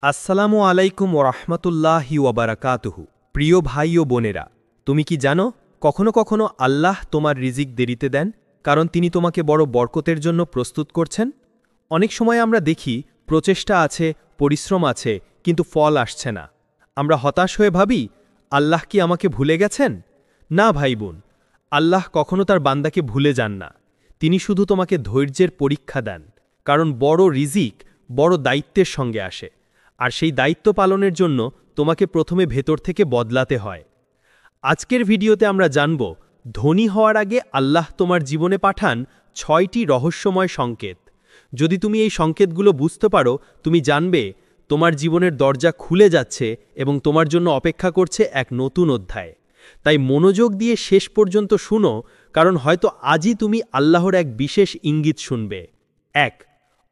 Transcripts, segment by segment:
আসসালামু আলাইকুম ওরহমতুল্লাহি ওয়াবারাকাতুহু। প্রিয় ভাই ও বোনেরা, তুমি কি জানো কখনো কখনো আল্লাহ তোমার রিজিক দেরিতে দেন, কারণ তিনি তোমাকে বড় বরকতের জন্য প্রস্তুত করছেন। অনেক সময় আমরা দেখি প্রচেষ্টা আছে, পরিশ্রম আছে, কিন্তু ফল আসছে না। আমরা হতাশ হয়ে ভাবি, আল্লাহ কি আমাকে ভুলে গেছেন? না ভাই বোন, আল্লাহ কখনো তার বান্দাকে ভুলে যান না। তিনি শুধু তোমাকে ধৈর্যের পরীক্ষা দেন, কারণ বড় রিজিক বড় দায়িত্বের সঙ্গে আসে, আর সেই দায়িত্ব পালনের জন্য তোমাকে প্রথমে ভেতর থেকে বদলাতে হয়। আজকের ভিডিওতে আমরা জানব, ধনী হওয়ার আগে আল্লাহ তোমার জীবনে পাঠান ৬টি রহস্যময় সংকেত। যদি তুমি এই সংকেতগুলো বুঝতে পারো, তুমি জানবে তোমার জীবনের দরজা খুলে যাচ্ছে এবং তোমার জন্য অপেক্ষা করছে এক নতুন অধ্যায়। তাই মনোযোগ দিয়ে শেষ পর্যন্ত শুনো, কারণ হয়তো আজই তুমি আল্লাহর এক বিশেষ ইঙ্গিত শুনবে। ১.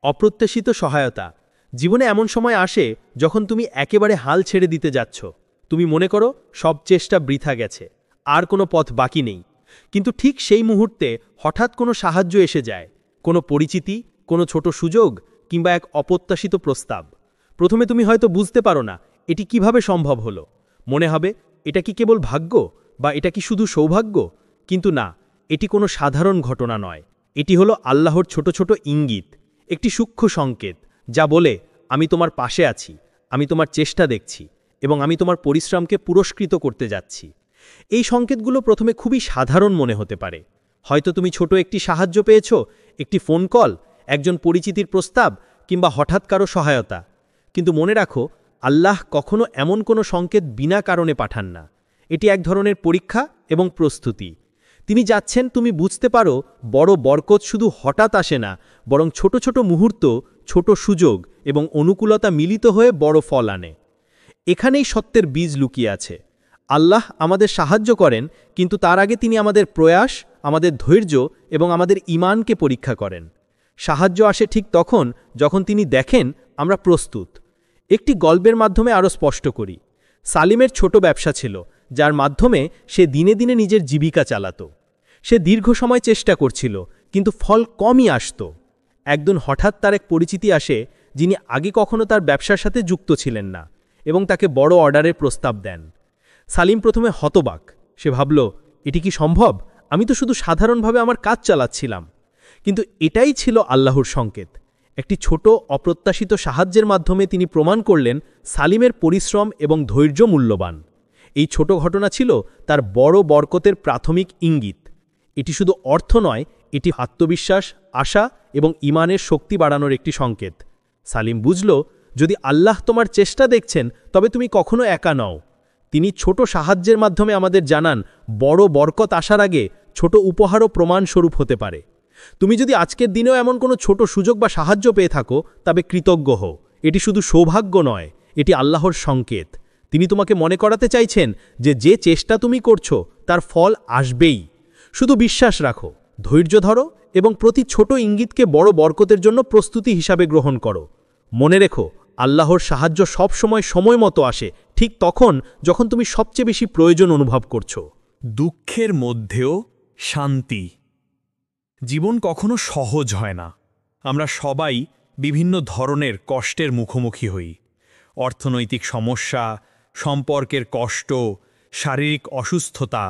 অপ্রত্যাশিত সহায়তা। জীবনে এমন সময় আসে যখন তুমি একেবারে হাল ছেড়ে দিতে যাচ্ছ। তুমি মনে করো সব চেষ্টা বৃথা গেছে, আর কোনো পথ বাকি নেই। কিন্তু ঠিক সেই মুহূর্তে হঠাৎ কোনো সাহায্য এসে যায়, কোনো পরিচিতি, কোনো ছোট সুযোগ, কিংবা এক অপ্রত্যাশিত প্রস্তাব। প্রথমে তুমি হয়তো বুঝতে পারো না এটি কিভাবে সম্ভব হলো। মনে হবে এটা কি কেবল ভাগ্য, বা এটা কি শুধু সৌভাগ্য? কিন্তু না, এটি কোনো সাধারণ ঘটনা নয়। এটি হলো আল্লাহর ছোট ছোট ইঙ্গিত, একটি সূক্ষ্ম সংকেত যা বলে, আমি তোমার পাশে আছি, আমি তোমার চেষ্টা দেখছি, এবং আমি তোমার পরিশ্রমকে পুরস্কৃত করতে যাচ্ছি। এই সংকেতগুলো প্রথমে খুবই সাধারণ মনে হতে পারে। হয়তো তুমি ছোট একটি সাহায্য পেয়েছ, একটি ফোন কল, একজন পরিচিতির প্রস্তাব, কিংবা হঠাৎ কারো সহায়তা। কিন্তু মনে রাখো, আল্লাহ কখনো এমন কোনো সংকেত বিনা কারণে পাঠান না। এটি এক ধরনের পরীক্ষা এবং প্রস্তুতি। তিনি যাচ্ছেন তুমি বুঝতে পারো বড় বরকত শুধু হঠাৎ আসে না, বরং ছোট ছোট মুহূর্ত, ছোট সুযোগ এবং অনুকূলতা মিলিত হয়ে বড় ফল আনে। এখানেই সত্যের বীজ লুকিয়ে আছে। আল্লাহ আমাদের সাহায্য করেন, কিন্তু তার আগে তিনি আমাদের প্রয়াস, আমাদের ধৈর্য এবং আমাদের ঈমানকে পরীক্ষা করেন। সাহায্য আসে ঠিক তখন যখন তিনি দেখেন আমরা প্রস্তুত। একটি গল্পের মাধ্যমে আরও স্পষ্ট করি। সালিমের ছোট ব্যবসা ছিল, যার মাধ্যমে সে দিনে দিনে নিজের জীবিকা চালাত। সে দীর্ঘ সময় চেষ্টা করছিল, কিন্তু ফল কমই আসত। একদিন হঠাৎ তার এক পরিচিতি আসে, যিনি আগে কখনো তার ব্যবসার সাথে যুক্ত ছিলেন না, এবং তাকে বড় অর্ডারের প্রস্তাব দেন। সালিম প্রথমে হতবাক। সে ভাবল, এটি কি সম্ভব? আমি তো শুধু সাধারণভাবে আমার কাজ চালাচ্ছিলাম। কিন্তু এটাই ছিল আল্লাহর সংকেত। একটি ছোট অপ্রত্যাশিত সাহায্যের মাধ্যমে তিনি প্রমাণ করলেন সালিমের পরিশ্রম এবং ধৈর্য মূল্যবান। এই ছোট ঘটনা ছিল তার বড় বরকতের প্রাথমিক ইঙ্গিত। এটি শুধু অর্থ নয়, এটি আত্মবিশ্বাস, আশা এবং ঈমানের শক্তি বাড়ানোর একটি সংকেত। সালিম বুঝল, যদি আল্লাহ তোমার চেষ্টা দেখছেন, তবে তুমি কখনো একা নও। তিনি ছোট সাহায্যের মাধ্যমে আমাদের জানান, বড় বরকত আসার আগে ছোট উপহারও প্রমাণস্বরূপ হতে পারে। তুমি যদি আজকের দিনেও এমন কোনো ছোট সুযোগ বা সাহায্য পেয়ে থাকো, তবে কৃতজ্ঞ হও। এটি শুধু সৌভাগ্য নয়, এটি আল্লাহর সংকেত। তিনি তোমাকে মনে করাতে চাইছেন যে চেষ্টা তুমি করছো তার ফল আসবেই। শুধু বিশ্বাস রাখো, ধৈর্য ধরো এবং প্রতি ছোট ইঙ্গিতকে বড় বরকতের জন্য প্রস্তুতি হিসাবে গ্রহণ করো। মনে রেখো, আল্লাহর সাহায্য সবসময় সময় মতো আসে, ঠিক তখন যখন তুমি সবচেয়ে বেশি প্রয়োজন অনুভব করছো। দুঃখের মধ্যেও শান্তি। জীবন কখনো সহজ হয় না। আমরা সবাই বিভিন্ন ধরনের কষ্টের মুখোমুখি হই। অর্থনৈতিক সমস্যা, সম্পর্কের কষ্ট, শারীরিক অসুস্থতা,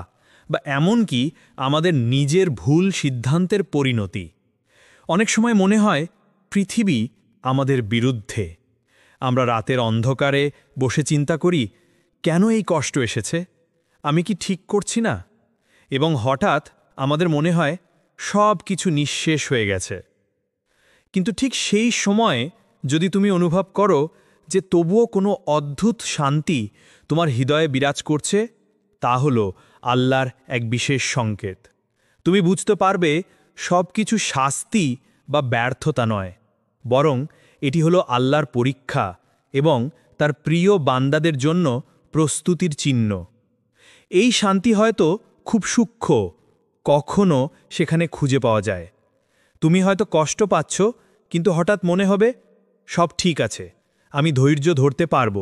বা এমনকি আমাদের নিজের ভুল সিদ্ধান্তের পরিণতি। অনেক সময় মনে হয় পৃথিবী আমাদের বিরুদ্ধে। আমরা রাতের অন্ধকারে বসে চিন্তা করি, কেন এই কষ্ট এসেছে? আমি কি ঠিক করছি না? এবং হঠাৎ আমাদের মনে হয় সব কিছু নিঃশেষ হয়ে গেছে। কিন্তু ঠিক সেই সময়ে যদি তুমি অনুভব করো যে তবুও কোনো অদ্ভুত শান্তি তোমার হৃদয়ে বিরাজ করছে, তা হলো আল্লাহর এক বিশেষ সংকেত। তুমি বুঝতে পারবে সব কিছু শাস্তি বা ব্যর্থতা নয়, বরং এটি হলো আল্লাহর পরীক্ষা এবং তার প্রিয় বান্দাদের জন্য প্রস্তুতির চিহ্ন। এই শান্তি হয়তো খুব সূক্ষ্ম, কখনো সেখানে খুঁজে পাওয়া যায়। তুমি হয়তো কষ্ট পাচ্ছ, কিন্তু হঠাৎ মনে হবে সব ঠিক আছে, আমি ধৈর্য ধরতে পারব।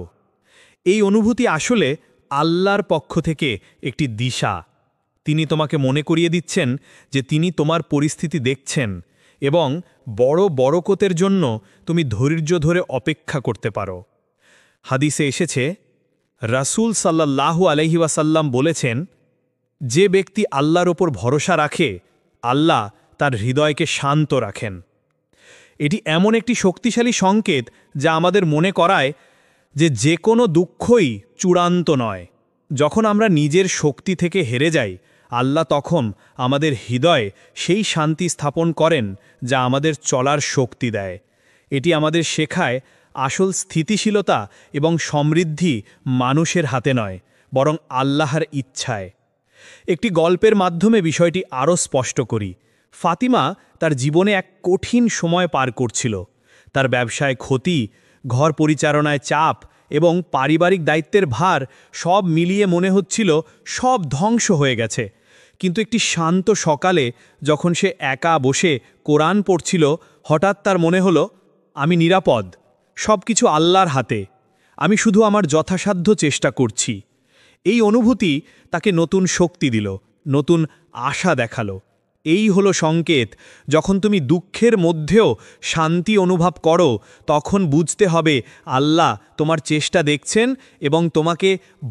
এই অনুভূতি আসলে আল্লাহর পক্ষ থেকে একটি দিশা। তিনি তোমাকে মনে করিয়ে দিচ্ছেন যে তিনি তোমার পরিস্থিতি দেখছেন এবং বড় বরকতের জন্য তুমি ধৈর্য ধরে অপেক্ষা করতে পারো। হাদিসে এসেছে, রাসূল সাল্লাল্লাহু আলাইহি ওয়াসাল্লাম বলেছেন, যে ব্যক্তি আল্লাহর ওপর ভরসা রাখে, আল্লাহ তার হৃদয়কে শান্ত রাখেন। এটি এমন একটি শক্তিশালী সংকেত যা আমাদের মনে করায় যে কোনো দুঃখই চূড়ান্ত নয়। যখন আমরা নিজের শক্তি থেকে হেরে যাই, আল্লাহ তখন আমাদের হৃদয়ে সেই শান্তি স্থাপন করেন যা আমাদের চলার শক্তি দেয়। এটি আমাদের শেখায় আসল স্থিতিশীলতা এবং সমৃদ্ধি মানুষের হাতে নয়, বরং আল্লাহর ইচ্ছায়। একটি গল্পের মাধ্যমে বিষয়টি আরও স্পষ্ট করি। ফাতিমা তার জীবনে এক কঠিন সময় পার করছিল। তার ব্যবসায় ক্ষতি, ঘর পরিচালনায় চাপ এবং পারিবারিক দায়িত্বের ভার সব মিলিয়ে মনে হচ্ছিল সব ধ্বংস হয়ে গেছে। কিন্তু একটি শান্ত সকালে যখন সে একা বসে কোরআন পড়ছিল, হঠাৎ তার মনে হলো, আমি নিরাপদ, সব কিছু আল্লাহর হাতে, আমি শুধু আমার যথাসাধ্য চেষ্টা করছি। এই অনুভূতি তাকে নতুন শক্তি দিল, নতুন আশা দেখালো। এই হলো সংকেত, যখন তুমি দুঃখের মধ্যেও শান্তি অনুভব করো, তখন বুঝতে হবে আল্লাহ তোমার চেষ্টা দেখছেন এবং তোমাকে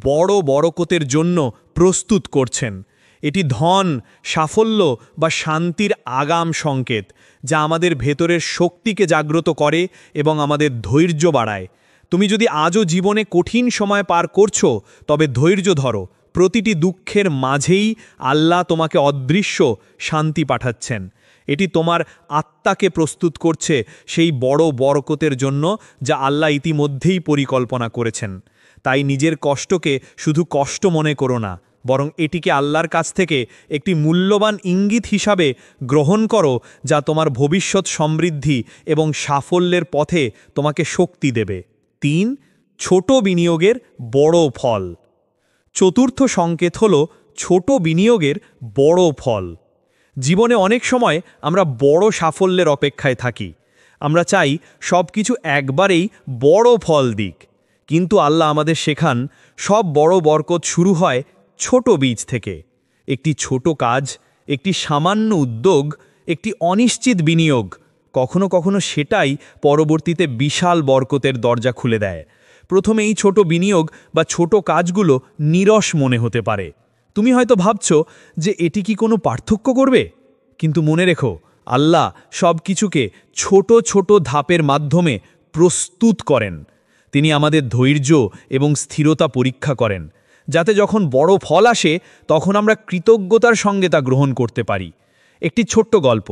বড় বরকতের জন্য প্রস্তুত করছেন। এটি ধন, সাফল্য বা শান্তির আগাম সংকেত, যা আমাদের ভেতরের শক্তিকে জাগ্রত করে এবং আমাদের ধৈর্য বাড়ায়। তুমি যদি আজও জীবনে কঠিন সময় পার করছো, তবে ধৈর্য ধরো। প্রতিটি দুঃখের মাঝেই আল্লাহ তোমাকে অদৃশ্য শান্তি পাঠাচ্ছেন। এটি তোমার আত্মাকে প্রস্তুত করছে সেই বড় বরকতের জন্য যা আল্লাহ ইতিমধ্যেই পরিকল্পনা করেছেন। তাই নিজের কষ্টকে শুধু কষ্ট মনে করো না, বরং এটিকে আল্লাহর কাছ থেকে একটি মূল্যবান ইঙ্গিত হিসাবে গ্রহণ করো, যা তোমার ভবিষ্যৎ সমৃদ্ধি এবং সাফল্যের পথে তোমাকে শক্তি দেবে। ৩. ছোট বিনিয়োগের বড় ফল। চতুর্থ সংকেত হল ছোট বিনিয়োগের বড় ফল। জীবনে অনেক সময় আমরা বড় সাফল্যের অপেক্ষায় থাকি। আমরা চাই সব কিছু একবারেই বড় ফল দিক, কিন্তু আল্লাহ আমাদের শেখান সব বড় বরকত শুরু হয় ছোট বীজ থেকে। একটি ছোট কাজ, একটি সামান্য উদ্যোগ, একটি অনিশ্চিত বিনিয়োগ, কখনো কখনো সেটাই পরবর্তীতে বিশাল বরকতের দরজা খুলে দেয়। প্রথমে এই ছোট বিনিয়োগ বা ছোট কাজগুলো নীরস মনে হতে পারে। তুমি হয়তো ভাবছো যে এটি কি কোনো পার্থক্য করবে, কিন্তু মনে রেখো, আল্লাহ সব কিছুকে ছোট ছোট ধাপের মাধ্যমে প্রস্তুত করেন। তিনি আমাদের ধৈর্য এবং স্থিরতা পরীক্ষা করেন, যাতে যখন বড় ফল আসে তখন আমরা কৃতজ্ঞতার সঙ্গে তা গ্রহণ করতে পারি। একটি ছোট্ট গল্প।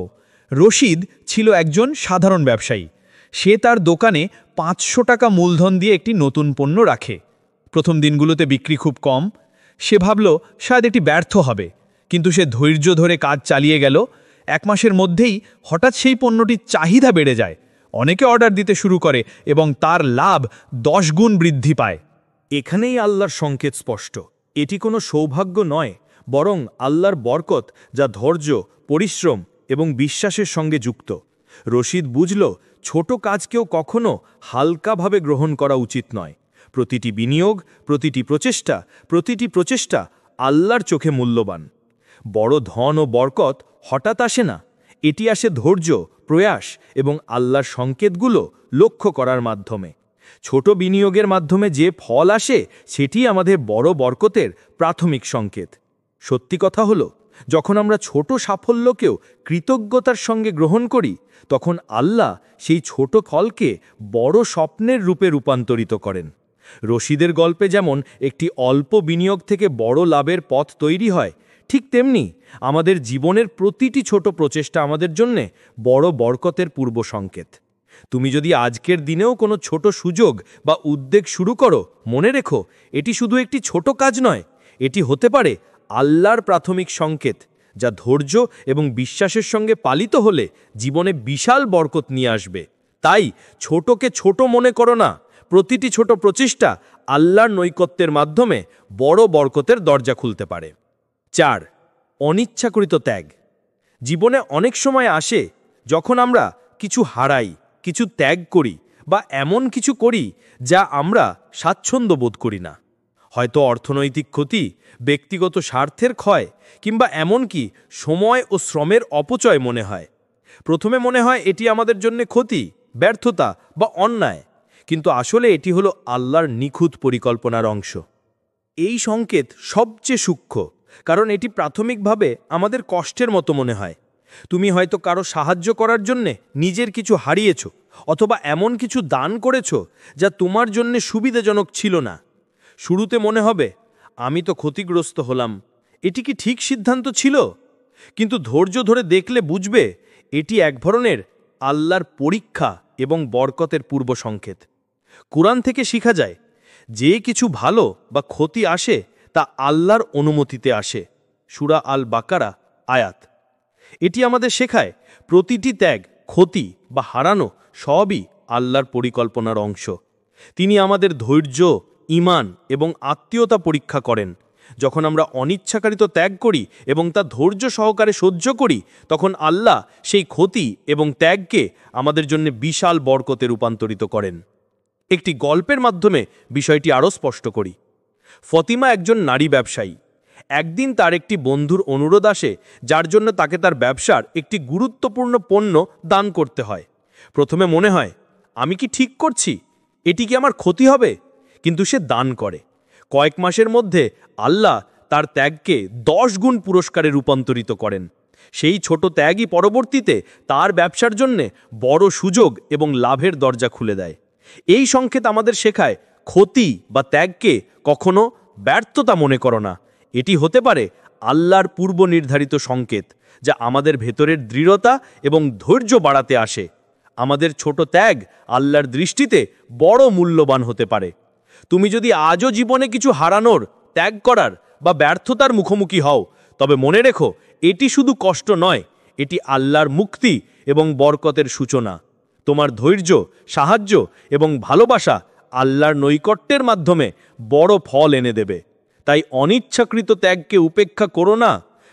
রশিদ ছিল একজন সাধারণ ব্যবসায়ী। সে তার দোকানে ৫০০ টাকা মূলধন দিয়ে একটি নতুন পণ্য রাখে। প্রথম দিনগুলোতে বিক্রি খুব কম। সে ভাবল শায়দ এটি ব্যর্থ হবে, কিন্তু সে ধৈর্য ধরে কাজ চালিয়ে গেল। ১ মাসের মধ্যেই হঠাৎ সেই পণ্যটির চাহিদা বেড়ে যায়। অনেকে অর্ডার দিতে শুরু করে এবং তার লাভ ১০ গুণ বৃদ্ধি পায়। এখানেই আল্লাহর সংকেত স্পষ্ট। এটি কোনো সৌভাগ্য নয়, বরং আল্লাহর বরকত, যা ধৈর্য, পরিশ্রম এবং বিশ্বাসের সঙ্গে যুক্ত। রশিদ বুঝল, ছোট কাজকেও কখনো হালকাভাবে গ্রহণ করা উচিত নয়। প্রতিটি বিনিয়োগ, প্রতিটি প্রচেষ্টা আল্লাহর চোখে মূল্যবান। বড় ধন ও বরকত হঠাৎ আসে না, এটি আসে ধৈর্য, প্রয়াস এবং আল্লাহর সংকেতগুলো লক্ষ্য করার মাধ্যমে। ছোট বিনিয়োগের মাধ্যমে যে ফল আসে সেটি আমাদের বড় বরকতের প্রাথমিক সংকেত। সত্যি কথা হলো, যখন আমরা ছোট সাফল্যকেও কৃতজ্ঞতার সঙ্গে গ্রহণ করি, তখন আল্লাহ সেই ছোট ফলকে বড় স্বপ্নের রূপে রূপান্তরিত করেন। রশিদের গল্পে যেমন একটি অল্প বিনিয়োগ থেকে বড় লাভের পথ তৈরি হয়, ঠিক তেমনি আমাদের জীবনের প্রতিটি ছোট প্রচেষ্টা আমাদের জন্যে বড় বরকতের পূর্ব সংকেত। তুমি যদি আজকের দিনেও কোনো ছোট সুযোগ বা উদ্যোগ শুরু করো, মনে রেখো, এটি শুধু একটি ছোট কাজ নয়, এটি হতে পারে আল্লাহর প্রাথমিক সংকেত, যা ধৈর্য এবং বিশ্বাসের সঙ্গে পালিত হলে জীবনে বিশাল বরকত নিয়ে আসবে। তাই ছোটকে ছোট মনে করো না, প্রতিটি ছোট প্রচেষ্টা আল্লাহর নৈকট্যের মাধ্যমে বড় বরকতের দরজা খুলতে পারে। ৪. অনিচ্ছাকৃত ত্যাগ। জীবনে অনেক সময় আসে যখন আমরা কিছু হারাই, কিছু ত্যাগ করি বা এমন কিছু করি যা আমরা স্বাচ্ছন্দ্য বোধ করি না। হয়তো অর্থনৈতিক ক্ষতি, ব্যক্তিগত স্বার্থের ক্ষয় কিংবা এমনকি সময় ও শ্রমের অপচয় মনে হয়। প্রথমে মনে হয় এটি আমাদের জন্য ক্ষতি, ব্যর্থতা বা অন্যায়, কিন্তু আসলে এটি হলো আল্লাহর নিখুঁত পরিকল্পনার অংশ। এই সংকেত সবচেয়ে সূক্ষ্ম, কারণ এটি প্রাথমিকভাবে আমাদের কষ্টের মতো মনে হয়। তুমি হয়তো কারো সাহায্য করার জন্যে নিজের কিছু হারিয়েছ, অথবা এমন কিছু দান করেছ যা তোমার জন্যে সুবিধাজনক ছিল না। শুরুতে মনে হবে, আমি তো ক্ষতিগ্রস্ত হলাম, এটি কি ঠিক সিদ্ধান্ত ছিল? কিন্তু ধৈর্য ধরে দেখলে বুঝবে, এটি এক ধরনের আল্লাহর পরীক্ষা এবং বরকতের পূর্ব সংকেত। কুরআন থেকে শিখা যায়, যে কিছু ভালো বা ক্ষতি আসে তা আল্লাহর অনুমতিতে আসে। সূরা আল বাকারা আয়াত। এটি আমাদের শেখায়, প্রতিটি ত্যাগ, ক্ষতি বা হারানো সবই আল্লাহর পরিকল্পনার অংশ। তিনি আমাদের ধৈর্য, ঈমান এবং আত্মীয়তা পরীক্ষা করেন। যখন আমরা অনিচ্ছাকৃত ত্যাগ করি এবং তা ধৈর্য সহকারে সহ্য করি, তখন আল্লাহ সেই ক্ষতি এবং ত্যাগকে আমাদের জন্য বিশাল বরকতে রূপান্তরিত করেন। একটি গল্পের মাধ্যমে বিষয়টি আরও স্পষ্ট করি। ফতিমা একজন নারী ব্যবসায়ী। একদিন তার একটি বন্ধুর অনুরোধ আসে, যার জন্য তাকে তার ব্যবসার একটি গুরুত্বপূর্ণ পণ্য দান করতে হয়। প্রথমে মনে হয়, আমি কি ঠিক করছি? এটি কি আমার ক্ষতি হবে? কিন্তু সে দান করে। কয়েক মাসের মধ্যে আল্লাহ তার ত্যাগকে 10 গুণ পুরস্কারে রূপান্তরিত করেন। সেই ছোট ত্যাগই পরবর্তীতে তার ব্যবসার জন্যে বড় সুযোগ এবং লাভের দরজা খুলে দেয়। এই সংকেত আমাদের শেখায়, ক্ষতি বা ত্যাগকে কখনো ব্যর্থতা মনে করো না। এটি হতে পারে আল্লাহর পূর্ব নির্ধারিত সংকেত, যা আমাদের ভেতরের দৃঢ়তা এবং ধৈর্য বাড়াতে আসে। আমাদের ছোট ত্যাগ আল্লাহর দৃষ্টিতে বড় মূল্যবান হতে পারে। তুমি যদি আজও জীবনে কিছু হারানোর, ত্যাগ করার বা ব্যর্থতার মুখোমুখি হও, তবে মনে রেখো, এটি শুধু কষ্ট নয়, এটি আল্লাহর মুক্তি এবং বরকতের সূচনা। তোমার ধৈর্য, সাহায্য এবং ভালোবাসা আল্লাহর নৈকট্যের মাধ্যমে বড় ফল এনে দেবে। তাই অনিচ্ছাকৃত ত্যাগকে উপেক্ষা করো না,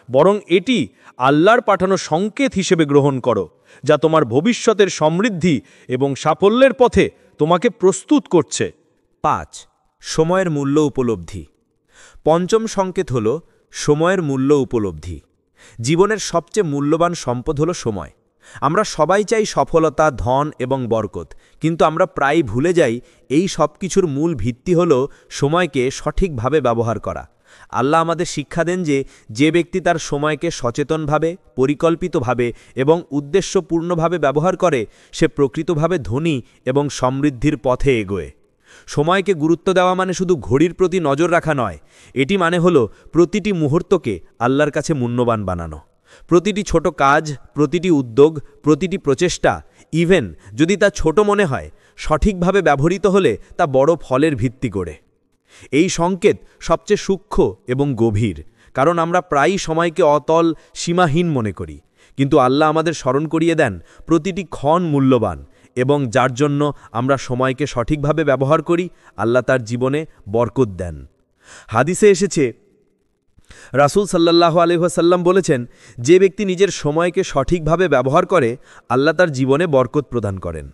বরং এটি আল্লাহর পাঠানো সংকেত হিসেবে গ্রহণ করো, যা তোমার ভবিষ্যতের সমৃদ্ধি এবং সাফল্যের পথে তোমাকে প্রস্তুত করছে। 5. সময়ের মূল্য উপলব্ধি। পঞ্চম সংকেত হল সময়ের মূল্য উপলব্ধি। জীবনের সবচেয়ে মূল্যবান সম্পদ হল সময়। আমরা সবাই চাই সফলতা, ধন এবং বরকত, কিন্তু আমরা প্রায় ভুলে যাই এই সব কিছুর মূল ভিত্তি হল সময়কে সঠিকভাবে ব্যবহার করা। আল্লাহ আমাদের শিক্ষা দেন যে, যে ব্যক্তি তার সময়কে সচেতনভাবে, পরিকল্পিতভাবে এবং উদ্দেশ্যপূর্ণভাবে ব্যবহার করে, সে প্রকৃতভাবে ধনী এবং সমৃদ্ধির পথে এগোয়। সময়কে গুরুত্ব দেওয়া মানে শুধু ঘড়ির প্রতি নজর রাখা নয়, এটি মানে হলো প্রতিটি মুহূর্তকে আল্লাহর কাছে মূল্যবান বানানো। প্রতিটি ছোট কাজ, প্রতিটি উদ্যোগ, প্রতিটি প্রচেষ্টা, ইভেন যদি তা ছোট মনে হয়, সঠিকভাবে ব্যবহৃত হলে তা বড় ফলের ভিত্তি গড়ে। এই সংকেত সবচেয়ে সূক্ষ্ম এবং গভীর, কারণ আমরা প্রায়ই সময়কে অতল, সীমাহীন মনে করি। কিন্তু আল্লাহ আমাদের স্মরণ করিয়ে দেন, প্রতিটি ক্ষণ মূল্যবান, এবং যার জন্য আমরা সময়কে সঠিকভাবে ব্যবহার করি, আল্লাহ তার জীবনে বরকত দেন। হাদিসে এসেছে, রাসূল সাল্লাল্লাহু আলাইহি ওয়াসাল্লাম বলেছেন, যে ব্যক্তি নিজের সময়কে সঠিকভাবে ব্যবহার করে, আল্লাহ তার জীবনে বরকত প্রদান করেন।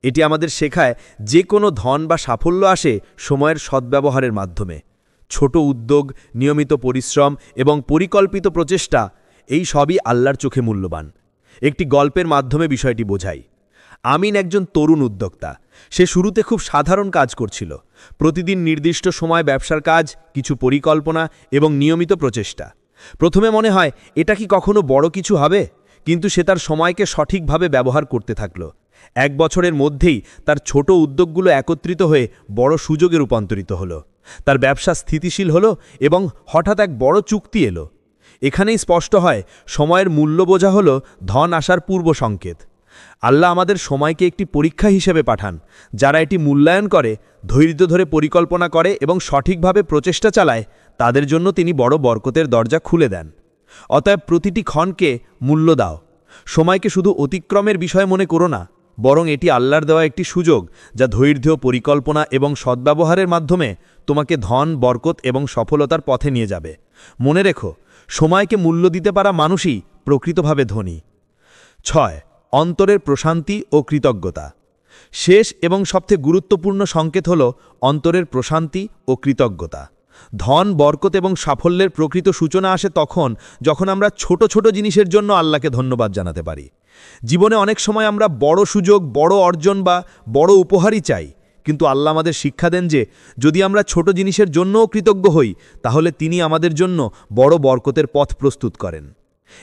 এটি আমাদের শেখায়, যে কোনো ধন বা সাফল্য আসে সময়ের সদ্ব্যবহারের মাধ্যমে। ছোট উদ্যোগ, নিয়মিত পরিশ্রম এবং পরিকল্পিত প্রচেষ্টা, এই সবই আল্লাহর চোখে মূল্যবান। একটি গল্পের মাধ্যমে বিষয়টি বোঝাই। আমিন একজন তরুণ উদ্যোক্তা। সে শুরুতে খুব সাধারণ কাজ করছিল, প্রতিদিন নির্দিষ্ট সময় ব্যবসার কাজ, কিছু পরিকল্পনা এবং নিয়মিত প্রচেষ্টা। প্রথমে মনে হয়, এটা কি কখনো বড় কিছু হবে? কিন্তু সে তার সময়কে সঠিকভাবে ব্যবহার করতে থাকল। 1 বছরের মধ্যেই তার ছোট উদ্যোগগুলো একত্রিত হয়ে বড় সুযোগে রূপান্তরিত হলো। তার ব্যবসা স্থিতিশীল হলো এবং হঠাৎ এক বড় চুক্তি এলো। এখানেই স্পষ্ট হয়, সময়ের মূল্য বোঝা হলো ধন আসার পূর্ব সংকেত। আল্লাহ আমাদের সময়কে একটি পরীক্ষা হিসেবে পাঠান। যারা এটি মূল্যায়ন করে, ধৈর্য ধরে পরিকল্পনা করে এবং সঠিকভাবে প্রচেষ্টা চালায়, তাদের জন্য তিনি বড় বরকতের দরজা খুলে দেন। অতএব প্রতিটি ক্ষণকে মূল্য দাও। সময়কে শুধু অতিক্রমের বিষয় মনে করো না, বরং এটি আল্লাহর দেওয়া একটি সুযোগ, যা ধৈর্য, পরিকল্পনা এবং সদ্ব্যবহারের মাধ্যমে তোমাকে ধন, বরকত এবং সফলতার পথে নিয়ে যাবে। মনে রেখো, সময়কে মূল্য দিতে পারা মানুষই প্রকৃতভাবে ধনী। 6. অন্তরের প্রশান্তি ও কৃতজ্ঞতা। শেষ এবং সবচেয়ে গুরুত্বপূর্ণ সংকেত হল অন্তরের প্রশান্তি ও কৃতজ্ঞতা। ধন, বরকত এবং সাফল্যের প্রকৃত সূচনা আসে তখন, যখন আমরা ছোট ছোট জিনিসের জন্য আল্লাহকে ধন্যবাদ জানাতে পারি। জীবনে অনেক সময় আমরা বড় সুযোগ, বড় অর্জন বা বড় উপহারই চাই, কিন্তু আল্লাহ আমাদের শিক্ষা দেন যে যদি আমরা ছোট জিনিসের জন্যও কৃতজ্ঞ হই তাহলে তিনি আমাদের জন্য বড় বরকতের পথ প্রস্তুত করেন।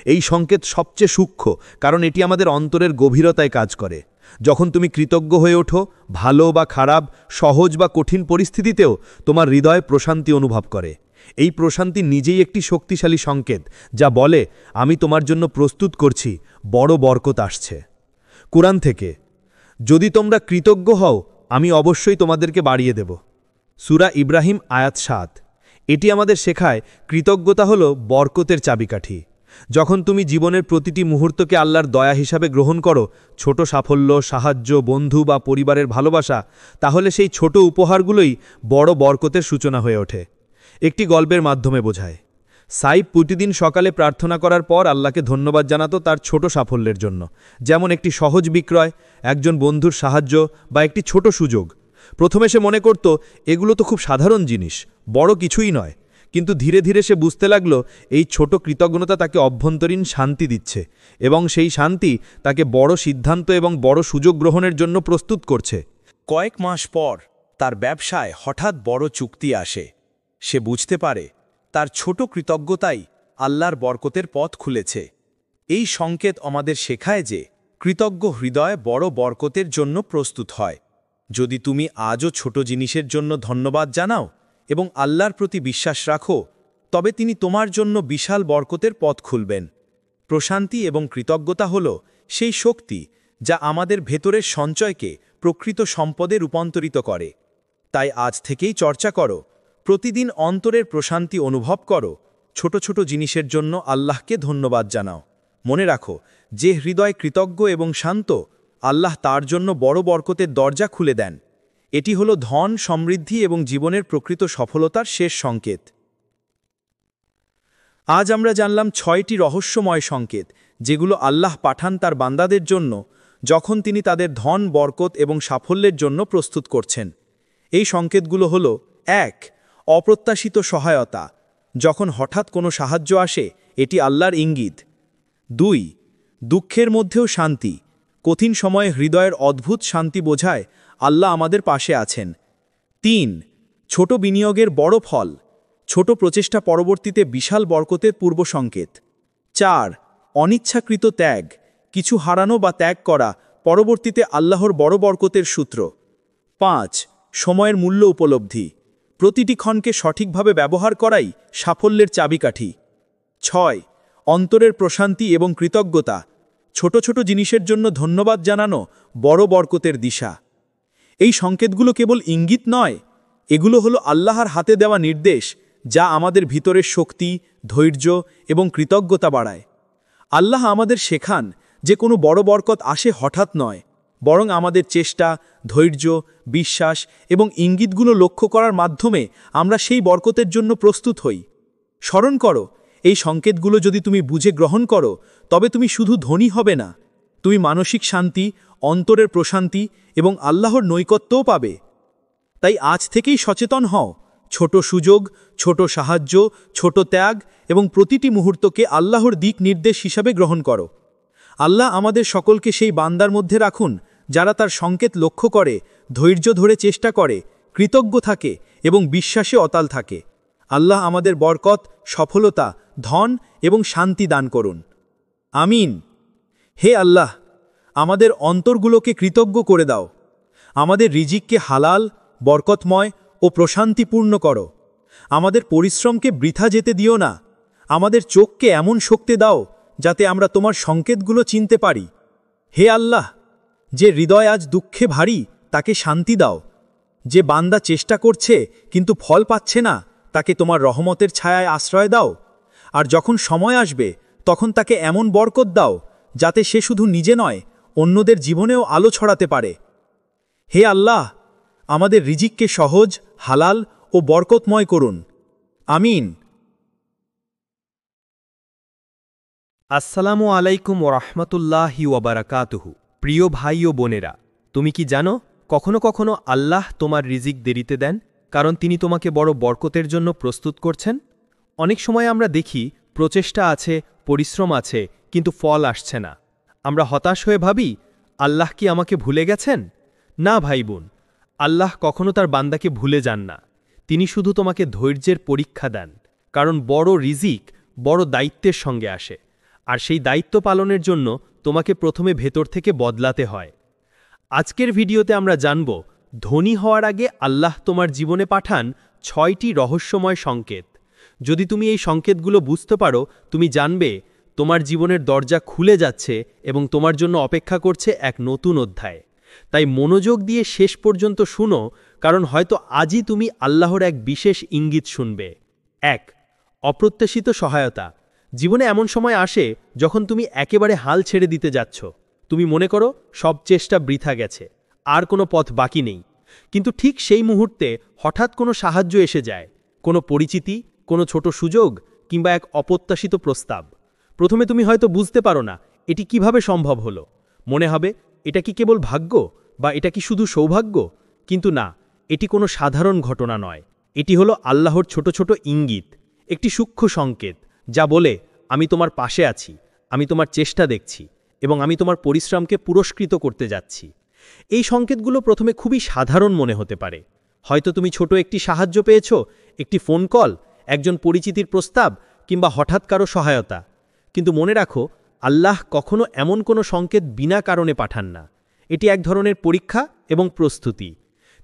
এই সংকেত সবচেয়ে সূক্ষ্ম, কারণ এটি আমাদের অন্তরের গভীরতায় কাজ করে। যখন তুমি কৃতজ্ঞ হয়ে ওঠো, ভালো বা খারাপ, সহজ বা কঠিন পরিস্থিতিতেও তোমার হৃদয় প্রশান্তি অনুভব করে। এই প্রশান্তি নিজেই একটি শক্তিশালী সংকেত, যা বলে আমি তোমার জন্য প্রস্তুত করছি, বড় বরকত আসছে। কুরআন থেকে, যদি তোমরা কৃতজ্ঞ হও আমি অবশ্যই তোমাদেরকে বাড়িয়ে দেব। সূরা ইব্রাহিম আয়াত ৭। এটি আমাদের শেখায় কৃতজ্ঞতা হল বরকতের চাবিকাঠি। যখন তুমি জীবনের প্রতিটি মুহূর্তকে আল্লাহর দয়া হিসাবে গ্রহণ করো, ছোট সাফল্য, সাহায্য, বন্ধু বা পরিবারের ভালোবাসা, তাহলে সেই ছোট উপহারগুলোই বড় বরকতের সূচনা হয়ে ওঠে। একটি গল্পের মাধ্যমে বোঝায়, সাইব প্রতিদিন সকালে প্রার্থনা করার পর আল্লাহকে ধন্যবাদ জানাতো তার ছোট সাফল্যের জন্য, যেমন একটি সহজ বিক্রয়, একজন বন্ধুর সাহায্য বা একটি ছোট সুযোগ। প্রথমে সে মনে করত এগুলো তো খুব সাধারণ জিনিস, বড় কিছুই নয়, কিন্তু ধীরে ধীরে সে বুঝতে লাগল এই ছোট কৃতজ্ঞতা তাকে অভ্যন্তরীণ শান্তি দিচ্ছে এবং সেই শান্তি তাকে বড় সিদ্ধান্ত এবং বড় সুযোগ গ্রহণের জন্য প্রস্তুত করছে। কয়েক মাস পর তার ব্যবসায় হঠাৎ বড় চুক্তি আসে। সে বুঝতে পারে তার ছোট কৃতজ্ঞতাই আল্লাহর বরকতের পথ খুলেছে। এই সংকেত আমাদের শেখায় যে কৃতজ্ঞ হৃদয় বড় বরকতের জন্য প্রস্তুত হয়। যদি তুমি আজও ছোট জিনিসের জন্য ধন্যবাদ জানাও এবং আল্লাহর প্রতি বিশ্বাস রাখো, তবে তিনি তোমার জন্য বিশাল বরকতের পথ খুলবেন। প্রশান্তি এবং কৃতজ্ঞতা হল সেই শক্তি যা আমাদের ভেতরের সঞ্চয়কে প্রকৃত সম্পদে রূপান্তরিত করে। তাই আজ থেকেই চর্চা করো, প্রতিদিন অন্তরের প্রশান্তি অনুভব করো, ছোট ছোট জিনিসের জন্য আল্লাহকে ধন্যবাদ জানাও। মনে রাখো, যে হৃদয় কৃতজ্ঞ এবং শান্ত, আল্লাহ তার জন্য বড় বরকতের দরজা খুলে দেন। এটি হলো ধন, সমৃদ্ধি এবং জীবনের প্রকৃত সফলতার শেষ সংকেত। আজ আমরা জানলাম ৬টি রহস্যময় সংকেত, যেগুলো আল্লাহ পাঠান তার বান্দাদের জন্য যখন তিনি তাদের ধন, বরকত এবং সাফল্যের জন্য প্রস্তুত করছেন। এই সংকেতগুলো হল: ১. অপ্রত্যাশিত সহায়তা। যখন হঠাৎ কোনো সাহায্য আসে, এটি আল্লাহর ইঙ্গিত। ২. দুঃখের মধ্যেও শান্তি। কঠিন সময়ে হৃদয়ের অদ্ভুত শান্তি বোঝায় আল্লাহ আমাদের পাশে আছেন। ৩. ছোট বিনিয়োগের বড় ফল। ছোট প্রচেষ্টা পরবর্তীতে বিশাল বরকতের পূর্ব সংকেত। ৪. অনিচ্ছাকৃত ত্যাগ। কিছু হারানো বা ত্যাগ করা পরবর্তীতে আল্লাহর বড় বরকতের সূত্র। ৫. সময়ের মূল্য উপলব্ধি। প্রতিটি ক্ষণকে সঠিকভাবে ব্যবহার করাই সাফল্যের চাবিকাঠি। ৬. অন্তরের প্রশান্তি এবং কৃতজ্ঞতা। ছোট ছোট জিনিসের জন্য ধন্যবাদ জানানো বড় বরকতের দিশা। এই সংকেতগুলো কেবল ইঙ্গিত নয়, এগুলো হলো আল্লাহর হাতে দেওয়া নির্দেশ, যা আমাদের ভিতরের শক্তি, ধৈর্য এবং কৃতজ্ঞতা বাড়ায়। আল্লাহ আমাদের শেখান যে কোনো বড় বরকত আসে হঠাৎ নয়, বরং আমাদের চেষ্টা, ধৈর্য, বিশ্বাস এবং ইঙ্গিতগুলো লক্ষ্য করার মাধ্যমে আমরা সেই বরকতের জন্য প্রস্তুত হই। স্মরণ করো, এই সংকেতগুলো যদি তুমি বুঝে গ্রহণ করো, তবে তুমি শুধু ধনী হবে না, তুমি মানসিক শান্তি, অন্তরের প্রশান্তি এবং আল্লাহর নৈকট্যও পাবে। তাই আজ থেকেই সচেতন হও, ছোট সুযোগ, ছোট সাহায্য, ছোট ত্যাগ এবং প্রতিটি মুহূর্তকে আল্লাহর দিক নির্দেশ হিসাবে গ্রহণ করো। আল্লাহ আমাদের সকলকে সেই বান্দার মধ্যে রাখুন যারা তার সংকেত লক্ষ্য করে, ধৈর্য ধরে চেষ্টা করে, কৃতজ্ঞ থাকে এবং বিশ্বাসে অতাল থাকে। আল্লাহ আমাদের বরকত, সফলতা, ধন এবং শান্তি দান করুন। আমিন। হে আল্লাহ, আমাদের অন্তরগুলোকে কৃতজ্ঞ করে দাও। আমাদের রিজিককে হালাল, বরকতময় ও প্রশান্তিপূর্ণ করো। আমাদের পরিশ্রমকে বৃথা যেতে দিও না। আমাদের চোখকে এমন শক্তি দাও যাতে আমরা তোমার সংকেতগুলো চিনতে পারি। হে আল্লাহ, যে হৃদয় আজ দুঃখে ভারী, তাকে শান্তি দাও। যে বান্দা চেষ্টা করছে কিন্তু ফল পাচ্ছে না, তাকে তোমার রহমতের ছায়ায় আশ্রয় দাও। আর যখন সময় আসবে, তখন তাকে এমন বরকত দাও যাতে সে শুধু নিজে নয়, অন্যদের জীবনেও আলো ছড়াতে পারে। হে আল্লাহ, আমাদের রিজিককে সহজ, হালাল ও বরকতময় করুন। আমিন। আসসালামু আলাইকুম ওরহমতুল্লাহি ওয়াবারাকাতুহু। প্রিয় ভাই ও বোনেরা, তুমি কি জানো কখনো কখনো আল্লাহ তোমার রিজিক দেরিতে দেন, কারণ তিনি তোমাকে বড় বরকতের জন্য প্রস্তুত করছেন। অনেক সময় আমরা দেখি প্রচেষ্টা আছে, পরিশ্রম আছে, কিন্তু ফল আসছে না। আমরা হতাশ হয়ে ভাবি, আল্লাহ কি আমাকে ভুলে গেছেন? না ভাই বোন, আল্লাহ কখনো তার বান্দাকে ভুলে যান না। তিনি শুধু তোমাকে ধৈর্যের পরীক্ষা দেন, কারণ বড় রিজিক বড় দায়িত্বের সঙ্গে আসে, আর সেই দায়িত্ব পালনের জন্য তোমাকে প্রথমে ভেতর থেকে বদলাতে হয়। আজকের ভিডিওতে আমরা জানব, ধনী হওয়ার আগে আল্লাহ তোমার জীবনে পাঠান 6টি রহস্যময় সংকেত। যদি তুমি এই সংকেতগুলো বুঝতে পারো, তুমি জানবে তোমার জীবনের দরজা খুলে যাচ্ছে এবং তোমার জন্য অপেক্ষা করছে এক নতুন অধ্যায়। তাই মনোযোগ দিয়ে শেষ পর্যন্ত শুনো, কারণ হয়তো আজই তুমি আল্লাহর এক বিশেষ ইঙ্গিত শুনবে। 1. অপ্রত্যাশিত সহায়তা। জীবনে এমন সময় আসে যখন তুমি একেবারে হাল ছেড়ে দিতে যাচ্ছ। তুমি মনে করো সব চেষ্টা বৃথা গেছে, আর কোনো পথ বাকি নেই। কিন্তু ঠিক সেই মুহূর্তে হঠাৎ কোনো সাহায্য এসে যায়, কোনো পরিচিতি, কোনো ছোট সুযোগ কিংবা এক অপ্রত্যাশিত প্রস্তাব। প্রথমে তুমি হয়তো বুঝতে পারো না এটি কিভাবে সম্ভব হলো। মনে হবে এটা কি কেবল ভাগ্য, বা এটা কি শুধু সৌভাগ্য? কিন্তু না, এটি কোনো সাধারণ ঘটনা নয়। এটি হলো আল্লাহর ছোট ছোট ইঙ্গিত, একটি সূক্ষ্ম সংকেত যা বলে, আমি তোমার পাশে আছি, আমি তোমার চেষ্টা দেখছি এবং আমি তোমার পরিশ্রমকে পুরস্কৃত করতে যাচ্ছি। এই সংকেতগুলো প্রথমে খুবই সাধারণ মনে হতে পারে। হয়তো তুমি ছোট একটি সাহায্য পেয়েছ, একটি ফোন কল, একজন পরিচিতির প্রস্তাব কিংবা হঠাৎ কারো সহায়তা। কিন্তু মনে রাখো, আল্লাহ কখনো এমন কোনো সংকেত বিনা কারণে পাঠান না। এটি এক ধরনের পরীক্ষা এবং প্রস্তুতি।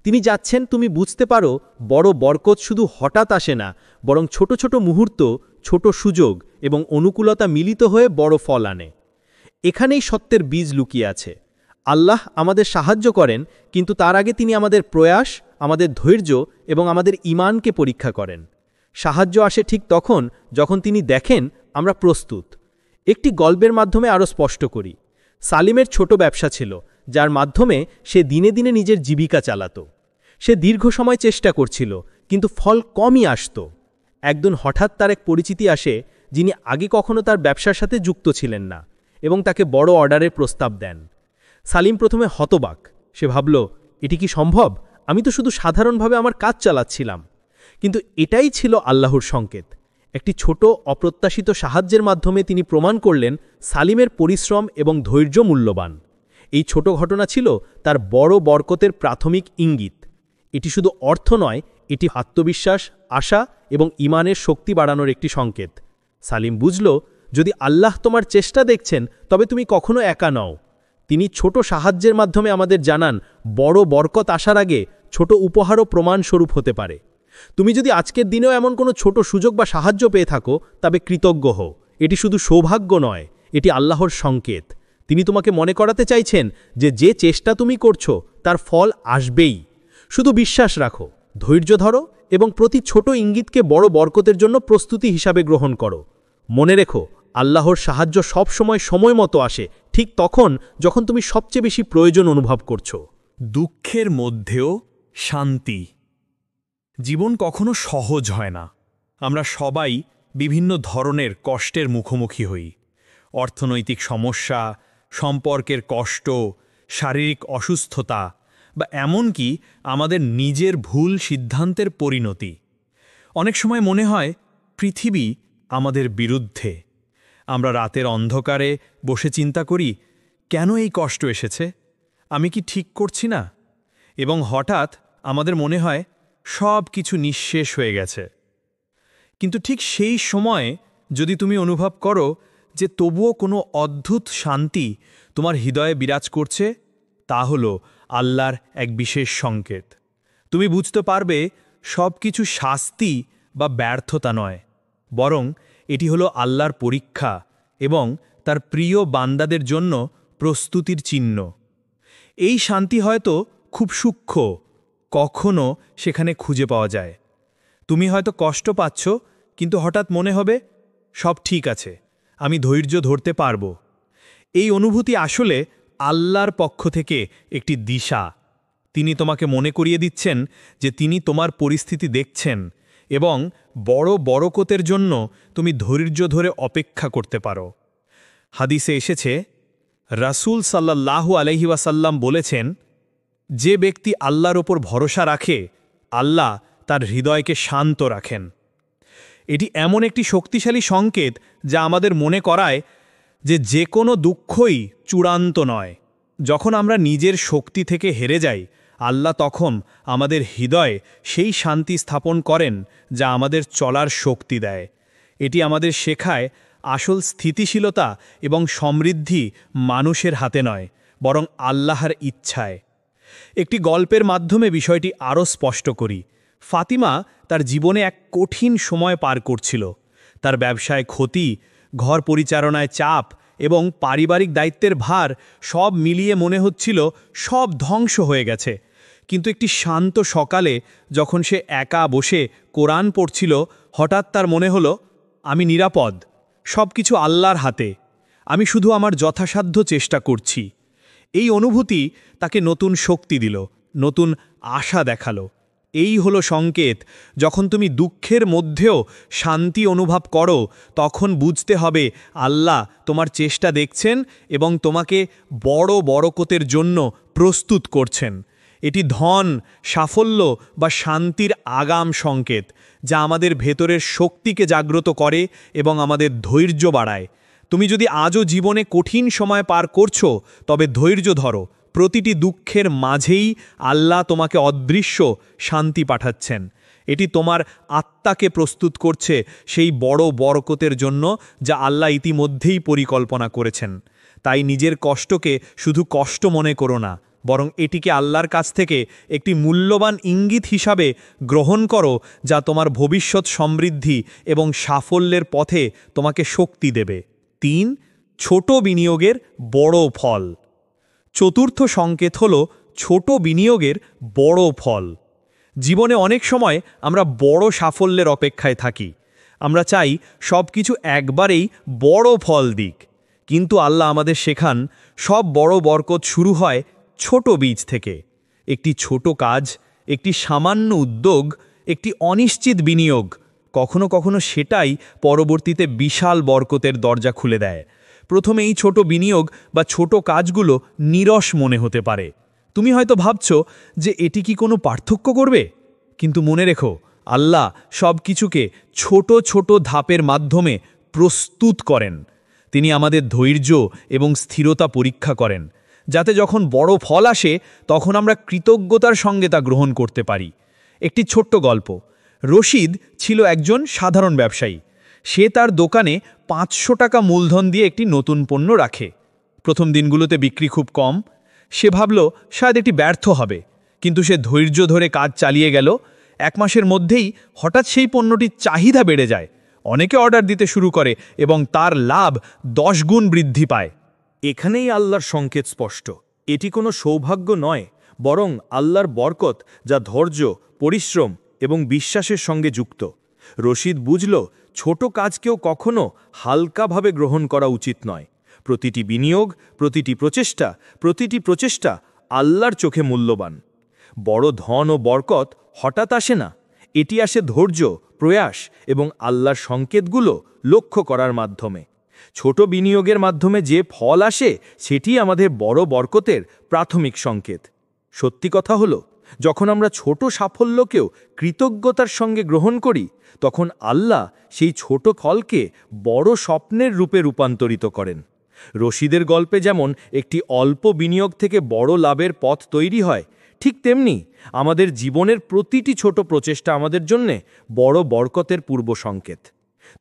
তিনি যাচ্ছেন তুমি বুঝতে পারো বড় বরকত শুধু হঠাৎ আসে না, বরং ছোট ছোট মুহূর্ত, ছোট সুযোগ এবং অনুকূলতা মিলিত হয়ে বড় ফল আনে। এখানেই সত্যের বীজ লুকিয়ে আছে। আল্লাহ আমাদের সাহায্য করেন, কিন্তু তার আগে তিনি আমাদের প্রয়াস, আমাদের ধৈর্য এবং আমাদের ঈমানকে পরীক্ষা করেন। সাহায্য আসে ঠিক তখন যখন তিনি দেখেন আমরা প্রস্তুত। একটি গল্পের মাধ্যমে আরও স্পষ্ট করি। সালিমের ছোট ব্যবসা ছিল, যার মাধ্যমে সে দিনে দিনে নিজের জীবিকা চালাত। সে দীর্ঘ সময় চেষ্টা করছিল, কিন্তু ফল কমই আসত। একদিন হঠাৎ তার এক পরিচিতি আসে, যিনি আগে কখনো তার ব্যবসার সাথে যুক্ত ছিলেন না, এবং তাকে বড় অর্ডারের প্রস্তাব দেন। সালিম প্রথমে হতবাক। সে ভাবল, এটি কি সম্ভব? আমি তো শুধু সাধারণভাবে আমার কাজ চালাচ্ছিলাম। কিন্তু এটাই ছিল আল্লাহর সংকেত। একটি ছোট অপ্রত্যাশিত সাহায্যের মাধ্যমে তিনি প্রমাণ করলেন সালিমের পরিশ্রম এবং ধৈর্য মূল্যবান। এই ছোট ঘটনা ছিল তার বড় বরকতের প্রাথমিক ইঙ্গিত। এটি শুধু অর্থ নয়, এটি আত্মবিশ্বাস, আশা এবং ঈমানের শক্তি বাড়ানোর একটি সংকেত। সালিম বুঝল, যদি আল্লাহ তোমার চেষ্টা দেখছেন, তবে তুমি কখনো একা নও। তিনি ছোট সাহায্যের মাধ্যমে আমাদের জানান, বড় বরকত আসার আগে ছোট উপহারও প্রমাণস্বরূপ হতে পারে। তুমি যদি আজকের দিনেও এমন কোনো ছোট সুযোগ বা সাহায্য পেয়ে থাকো, তবে কৃতজ্ঞ হও। এটি শুধু সৌভাগ্য নয়, এটি আল্লাহর সংকেত। তিনি তোমাকে মনে করাতে চাইছেন যে চেষ্টা তুমি করছো তার ফল আসবেই। শুধু বিশ্বাস রাখো, ধৈর্য ধরো এবং প্রতি ছোট ইঙ্গিতকে বড় বরকতের জন্য প্রস্তুতি হিসাবে গ্রহণ করো। মনে রেখো, আল্লাহর সাহায্য সবসময় সময় মতো আসে, ঠিক তখন যখন তুমি সবচেয়ে বেশি প্রয়োজন অনুভব করছো। দুঃখের মধ্যেও শান্তি। জীবন কখনো সহজ হয় না। আমরা সবাই বিভিন্ন ধরনের কষ্টের মুখোমুখি হই। অর্থনৈতিক সমস্যা, সম্পর্কের কষ্ট, শারীরিক অসুস্থতা বা এমনকি আমাদের নিজের ভুল সিদ্ধান্তের পরিণতি। অনেক সময় মনে হয় পৃথিবী আমাদের বিরুদ্ধে। আমরা রাতের অন্ধকারে বসে চিন্তা করি, কেন এই কষ্ট এসেছে? আমি কি ঠিক করছি না? এবং হঠাৎ আমাদের মনে হয় সব কিছু নিঃশেষ হয়ে গেছে। কিন্তু ঠিক সেই সময়ে যদি তুমি অনুভব করো যে তবুও কোনো অদ্ভুত শান্তি তোমার হৃদয়ে বিরাজ করছে, তা হলো আল্লাহর এক বিশেষ সংকেত। তুমি বুঝতে পারবে সব কিছু শাস্তি বা ব্যর্থতা নয়, বরং এটি হলো আল্লাহর পরীক্ষা এবং তার প্রিয় বান্দাদের জন্য প্রস্তুতির চিহ্ন। এই শান্তি হয়তো খুব সূক্ষ্ম, কখনো সেখানে খুঁজে পাওয়া যায়। তুমি হয়তো কষ্ট পাচ্ছ, কিন্তু হঠাৎ মনে হবে সব ঠিক আছে, আমি ধৈর্য ধরতে পারব। এই অনুভূতি আসলে আল্লাহর পক্ষ থেকে একটি দিশা। তিনি তোমাকে মনে করিয়ে দিচ্ছেন যে তিনি তোমার পরিস্থিতি দেখছেন এবং বড় বরকতের জন্য তুমি ধৈর্য ধরে অপেক্ষা করতে পারো। হাদিসে এসেছে, রাসূল সাল্লাল্লাহু আলাইহি ওয়াসাল্লাম বলেছেন, যে ব্যক্তি আল্লাহর ওপর ভরসা রাখে, আল্লাহ তার হৃদয়কে শান্ত রাখেন। এটি এমন একটি শক্তিশালী সংকেত যা আমাদের মনে করায় যে কোনো দুঃখই চূড়ান্ত নয়। যখন আমরা নিজের শক্তি থেকে হেরে যাই, আল্লাহ তখন আমাদের হৃদয়ে সেই শান্তি স্থাপন করেন যা আমাদের চলার শক্তি দেয়। এটি আমাদের শেখায় আসল স্থিতিশীলতা এবং সমৃদ্ধি মানুষের হাতে নয়, বরং আল্লাহর ইচ্ছায়। একটি গল্পের মাধ্যমে বিষয়টি আরও স্পষ্ট করি। ফাতিমা তার জীবনে এক কঠিন সময় পার করছিল। তার ব্যবসায় ক্ষতি, ঘর পরিচালনায় চাপ এবং পারিবারিক দায়িত্বের ভার সব মিলিয়ে মনে হচ্ছিল সব ধ্বংস হয়ে গেছে। কিন্তু একটি শান্ত সকালে যখন সে একা বসে কোরআন পড়ছিল, হঠাৎ তার মনে হলো, আমি নিরাপদ, সব কিছু আল্লাহর হাতে, আমি শুধু আমার যথাসাধ্য চেষ্টা করছি। এই অনুভূতি তাকে নতুন শক্তি দিল, নতুন আশা দেখালো। এই হলো সংকেত, যখন তুমি দুঃখের মধ্যেও শান্তি অনুভব করো, তখন বুঝতে হবে আল্লাহ তোমার চেষ্টা দেখছেন এবং তোমাকে বড় বরকতের জন্য প্রস্তুত করছেন। এটি ধন, সাফল্য বা শান্তির আগাম সংকেত, যা আমাদের ভেতরের শক্তিকে জাগ্রত করে এবং আমাদের ধৈর্য বাড়ায়। তুমি যদি আজও জীবনে কঠিন সময় পার করছো, তবে ধৈর্য ধরো। প্রতিটি দুঃখের মাঝেই আল্লাহ তোমাকে অদৃশ্য শান্তি পাঠাচ্ছেন। এটি তোমার আত্মাকে প্রস্তুত করছে সেই বড় বরকতের জন্য যা আল্লাহ ইতিমধ্যেই পরিকল্পনা করেছেন। তাই নিজের কষ্টকে শুধু কষ্ট মনে করো না, বরং এটিকে আল্লাহর কাছ থেকে একটি মূল্যবান ইঙ্গিত হিসাবে গ্রহণ করো, যা তোমার ভবিষ্যৎ সমৃদ্ধি এবং সাফল্যের পথে তোমাকে শক্তি দেবে। ৩. ছোট বিনিয়োগের বড় ফল। চতুর্থ সংকেত হল ছোট বিনিয়োগের বড় ফল। জীবনে অনেক সময় আমরা বড় সাফল্যের অপেক্ষায় থাকি। আমরা চাই সব কিছু একবারেই বড় ফল দিক, কিন্তু আল্লাহ আমাদের শেখান সব বড় বরকত শুরু হয় ছোট বীজ থেকে। একটি ছোট কাজ, একটি সামান্য উদ্যোগ, একটি অনিশ্চিত বিনিয়োগ, কখনো কখনো সেটাই পরবর্তীতে বিশাল বরকতের দরজা খুলে দেয়। প্রথমে এই ছোট বিনিয়োগ বা ছোট কাজগুলো নিরস মনে হতে পারে। তুমি হয়তো ভাবছো যে এটি কি কোনো পার্থক্য করবে, কিন্তু মনে রেখো, আল্লাহ সব কিছুকে ছোট ছোট ধাপের মাধ্যমে প্রস্তুত করেন। তিনি আমাদের ধৈর্য এবং স্থিরতা পরীক্ষা করেন, যাতে যখন বড় ফল আসে তখন আমরা কৃতজ্ঞতার সঙ্গে তা গ্রহণ করতে পারি। একটি ছোট্ট গল্প। রশিদ ছিল একজন সাধারণ ব্যবসায়ী। সে তার দোকানে 500 টাকা মূলধন দিয়ে একটি নতুন পণ্য রাখে। প্রথম দিনগুলোতে বিক্রি খুব কম। সে ভাবল শায়দ এটি ব্যর্থ হবে, কিন্তু সে ধৈর্য ধরে কাজ চালিয়ে গেল। 1 মাসের মধ্যেই হঠাৎ সেই পণ্যটির চাহিদা বেড়ে যায়। অনেকে অর্ডার দিতে শুরু করে এবং তার লাভ 10 গুণ বৃদ্ধি পায়। এখানেই আল্লাহর সংকেত স্পষ্ট। এটি কোনো সৌভাগ্য নয়, বরং আল্লাহর বরকত, যা ধৈর্য, পরিশ্রম এবং বিশ্বাসের সঙ্গে যুক্ত। রশিদ বুঝল, ছোট কাজকেও কখনো হালকাভাবে গ্রহণ করা উচিত নয়। প্রতিটি বিনিয়োগ, প্রতিটি প্রচেষ্টা আল্লাহর চোখে মূল্যবান। বড় ধন ও বরকত হঠাৎ আসে না, এটি আসে ধৈর্য, প্রয়াস এবং আল্লাহর সংকেতগুলো লক্ষ্য করার মাধ্যমে। ছোট বিনিয়োগের মাধ্যমে যে ফল আসে, সেটি আমাদের বড় বরকতের প্রাথমিক সংকেত। সত্যি কথা হলো, যখন আমরা ছোট সাফল্যকেও কৃতজ্ঞতার সঙ্গে গ্রহণ করি, তখন আল্লাহ সেই ছোট ফলকে বড় স্বপ্নের রূপে রূপান্তরিত করেন। রশিদের গল্পে যেমন একটি অল্প বিনিয়োগ থেকে বড় লাভের পথ তৈরি হয়, ঠিক তেমনি আমাদের জীবনের প্রতিটি ছোট প্রচেষ্টা আমাদের জন্যে বড় বরকতের পূর্ব সংকেত।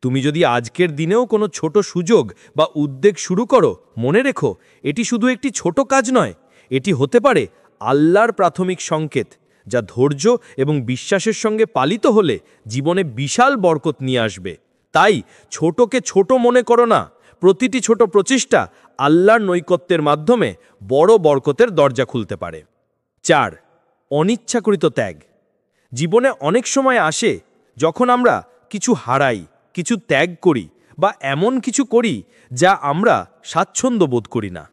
তুমি যদি আজকের দিনেও কোনো ছোট সুযোগ বা উদ্যোগ শুরু করো, মনে রেখো, এটি শুধু একটি ছোট কাজ নয়, এটি হতে পারে আল্লাহর প্রাথমিক সংকেত, যা ধৈর্য এবং বিশ্বাসের সঙ্গে পালিত হলে জীবনে বিশাল বরকত নিয়ে আসবে। তাই ছোটকে ছোট মনে করো না, প্রতিটি ছোট প্রচেষ্টা আল্লাহর নৈকত্যের মাধ্যমে বড় বরকতের দরজা খুলতে পারে। 4. অনিচ্ছাকৃত ত্যাগ। জীবনে অনেক সময় আসে যখন আমরা কিছু হারাই, কিছু ত্যাগ করি বা এমন কিছু করি যা আমরা স্বাচ্ছন্দ্য বোধ করি না।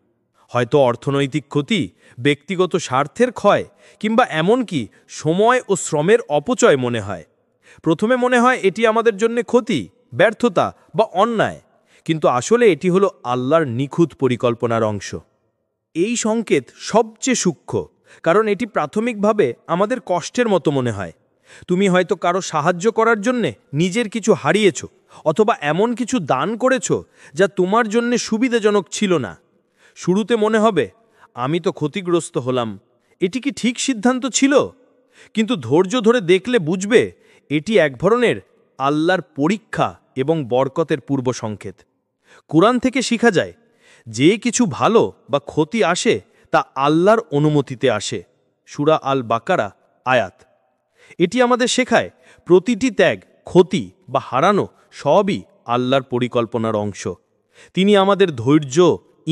হয়তো অর্থনৈতিক ক্ষতি, ব্যক্তিগত স্বার্থের ক্ষয় কিংবা এমনকি সময় ও শ্রমের অপচয় মনে হয়। প্রথমে মনে হয় এটি আমাদের জন্য ক্ষতি, ব্যর্থতা বা অন্যায়, কিন্তু আসলে এটি হলো আল্লাহর নিখুঁত পরিকল্পনার অংশ। এই সংকেত সবচেয়ে সূক্ষ্ম, কারণ এটি প্রাথমিকভাবে আমাদের কষ্টের মতো মনে হয়। তুমি হয়তো কারো সাহায্য করার জন্যে নিজের কিছু হারিয়েছ, অথবা এমন কিছু দান করেছ যা তোমার জন্য সুবিধাজনক ছিল না। শুরুতে মনে হবে, আমি তো ক্ষতিগ্রস্ত হলাম, এটি কি ঠিক সিদ্ধান্ত ছিল? কিন্তু ধৈর্য ধরে দেখলে বুঝবে এটি এক ধরনের আল্লাহর পরীক্ষা এবং বরকতের পূর্ব সংকেত। কুরআন থেকে শিখা যায় যে কিছু ভালো বা ক্ষতি আসে তা আল্লাহর অনুমতিতে আসে। সূরা আল বাকারা আয়াত। এটি আমাদের শেখায় প্রতিটি ত্যাগ, ক্ষতি বা হারানো সবই আল্লাহর পরিকল্পনার অংশ। তিনি আমাদের ধৈর্য,